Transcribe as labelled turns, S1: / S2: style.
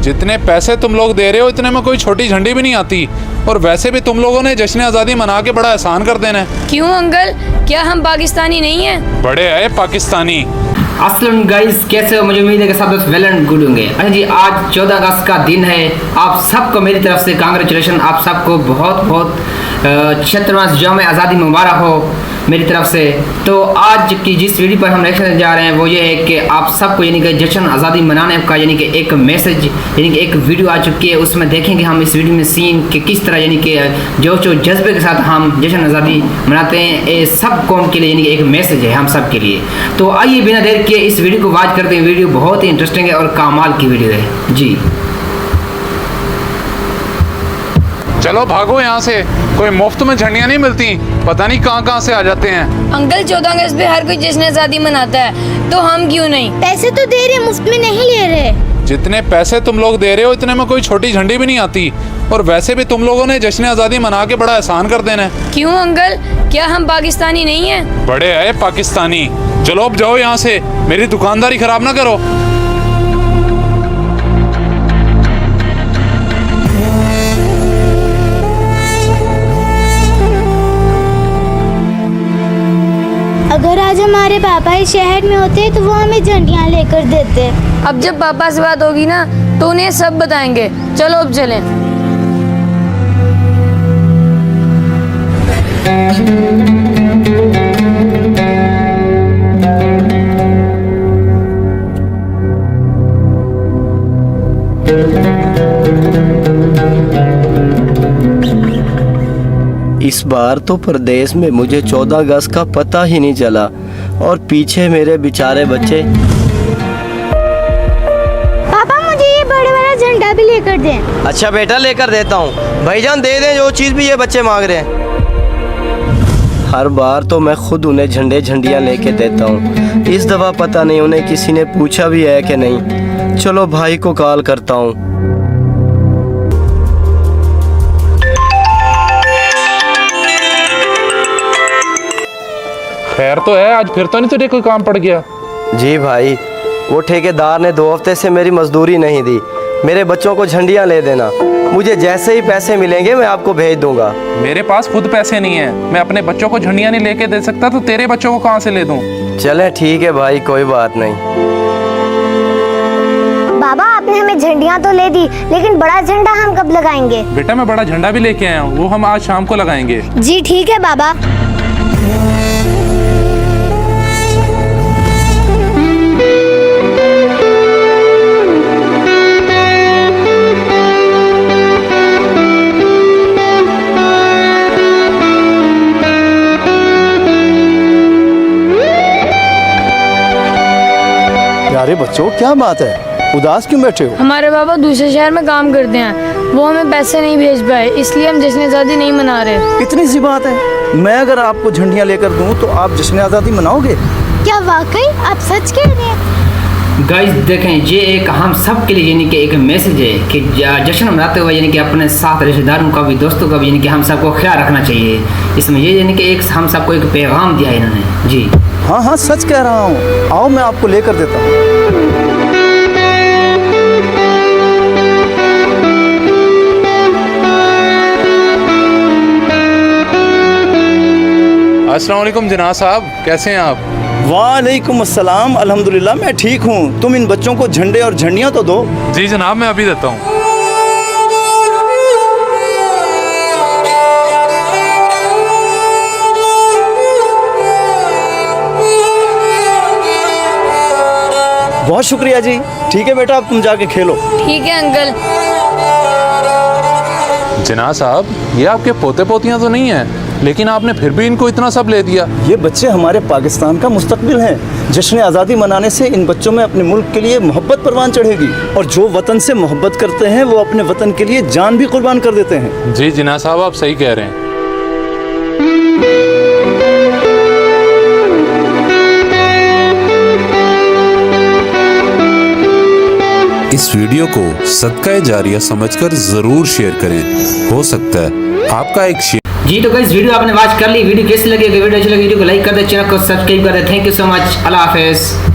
S1: जितने पैसे तुम लोग दे रहे हो इतने में कोई छोटी झंडी भी नहीं आती। और वैसे भी तुम लोगों ने जश्न आज़ादी मना के बड़ा एहसान कर देना है।
S2: क्यों अंकल, क्या हम पाकिस्तानी नहीं हैं?
S1: बड़े है पाकिस्तानी।
S3: अस्सलाम गाइस, कैसे हो? मुझे उम्मीद है कि सब दोस्त वेल एंड गुड होंगे। अच्छा जी, आज 14 अगस्त का दिन है। आप सबको मेरी तरफ से कांग्रेचुलेशन। आप सबको बहुत बहुत 76वां यौम आज़ादी मुबारक हो मेरी तरफ से। तो आज की जिस वीडियो पर हम रिएक्शन जा रहे हैं वो ये है कि आप सबको यानी कि जश्न आज़ादी मनाने का यानी कि एक मैसेज यानी कि एक वीडियो आ चुकी है। उसमें देखेंगे हम इस वीडियो में सीन कि किस तरह यानी कि जोश और जज्बे के साथ हम जश्न आज़ादी मनाते हैं। ये सब कौम के लिए यानी कि एक मैसेज है हम सब के लिए। तो आइए बिना देर के इस वीडियो को वॉच करते हैं। वीडियो बहुत ही इंटरेस्टिंग है और कमाल की वीडियो है जी।
S1: चलो भागो यहाँ से, कोई मुफ्त में झंडियाँ नहीं मिलती, पता नहीं कहाँ से आ जाते हैं।
S2: अंकल 14 अगस्त पे हर कोई जश्न आज़ादी मनाता है, तो हम क्यों नहीं?
S4: पैसे तो दे रहे, मुफ्त में नहीं ले रहे।
S1: जितने पैसे तुम लोग दे रहे हो इतने में कोई छोटी झंडी भी नहीं आती। और वैसे भी तुम लोगों ने जश्न आज़ादी मना के बड़ा एहसान कर देना है।
S2: क्यों अंकल, क्या हम पाकिस्तानी नहीं हैं?
S1: बड़े है पाकिस्तानी। चलो अब जाओ यहाँ से, मेरी दुकानदारी खराब ना करो।
S4: अगर आज हमारे पापा इस शहर में होते तो वो हमें झंडियाँ लेकर देते।
S2: अब जब पापा से बात होगी ना तो उन्हें सब बताएंगे। चलो अब चलें।
S5: इस बार तो प्रदेश में मुझे 14 अगस्त का पता ही नहीं चला और पीछे मेरे बेचारे बच्चे।
S4: पापा मुझे ये बड़े वाला झंडा भी लेकर दें।
S5: अच्छा बेटा, लेकर देता हूँ। भाईजान दे दें जो चीज़ भी ये बच्चे मांग रहे हैं। हर बार तो मैं खुद उन्हें झंडियाँ लेके देता हूँ। इस दफ़ा पता नहीं उन्हें किसी ने पूछा भी है कि नहीं। चलो भाई को कॉल करता हूँ।
S1: खैर तो है, आज फिर तो नहीं तुझे कोई काम पड़ गया?
S5: जी भाई, वो ठेकेदार ने 2 हफ्ते से मेरी मजदूरी नहीं दी। मेरे बच्चों को झंडियाँ ले देना। मुझे जैसे ही पैसे मिलेंगे मैं आपको भेज दूंगा।
S1: मेरे पास खुद पैसे नहीं है, मैं अपने बच्चों को झंडियाँ नहीं लेके दे सकता, तो तेरे बच्चों को कहाँ से ले दूँ?
S5: चले ठीक है भाई, कोई बात नहीं।
S4: बाबा आपने हमें झंडियाँ तो ले दी, लेकिन बड़ा झंडा हम कब लगाएंगे?
S1: बेटा मैं बड़ा झंडा भी लेके आया हूँ, वो हम आज शाम को लगाएंगे।
S4: जी ठीक है बाबा।
S6: अरे बच्चों, क्या बात है, उदास क्यों बैठे हो?
S2: हमारे पापा दूसरे शहर में काम करते हैं, वो हमें पैसे नहीं भेज पाए, इसलिए हम जश्न आज़ादी नहीं मना रहे।
S6: इतनी सी बात है। मैं अगर आपको झंडियाँ लेकर दूं तो आप जश्न आज़ादी मनाओगे?
S4: क्या वाकई आप सच कह रहे हैं?
S3: गाइस देखें, ये एक हम सब के लिए यानी कि एक मैसेज है कि जश्न मनाते हुए यानी कि अपने साथ रिश्तेदारों का भी, दोस्तों का भी यानी कि हम सबको ख्याल रखना चाहिए। इसमें ये यानी कि एक हम सबको एक पैगाम दिया है इन्होंने जी।
S6: हाँ हाँ, सच कह रहा हूँ। आओ मैं आपको लेकर देता हूँ।
S1: अस्सलाम वालेकुम जनाब साहब, कैसे हैं आप?
S6: वालेकुम अस्सलाम, अल्हम्दुलिल्लाह मैं ठीक हूँ। तुम इन बच्चों को झंडे और झंडियाँ तो दो।
S1: जी जनाब, मैं अभी देता हूँ।
S6: बहुत शुक्रिया जी। ठीक है बेटा, अब तुम जाके खेलो।
S2: ठीक है अंकल।
S1: जनाब साहब, ये आपके पोते पोतियाँ तो नहीं हैं, लेकिन आपने फिर भी इनको इतना सब ले दिया।
S6: ये बच्चे हमारे पाकिस्तान का मुस्तकबिल हैं। जश्न आज़ादी मनाने से इन बच्चों में अपने मुल्क के लिए मोहब्बत परवान चढ़ेगी, और जो वतन से मोहब्बत करते हैं वो अपने वतन के लिए जान भी कुर्बान कर देते हैं।
S1: जी जनाब साहब, आप सही कह रहे हैं।
S7: इस वीडियो को सदका जारिया समझकर जरूर शेयर करें। हो सकता है आपका एक शेयर।
S3: जी तो गाइस, वीडियो आपने वॉच कर ली। वीडियो कैसी लगी? वीडियो अच्छी लगी वीडियो को लाइक कर दे, चैनल को सब्सक्राइब कर दे। Thank you so much. अल्लाह हाफिज़।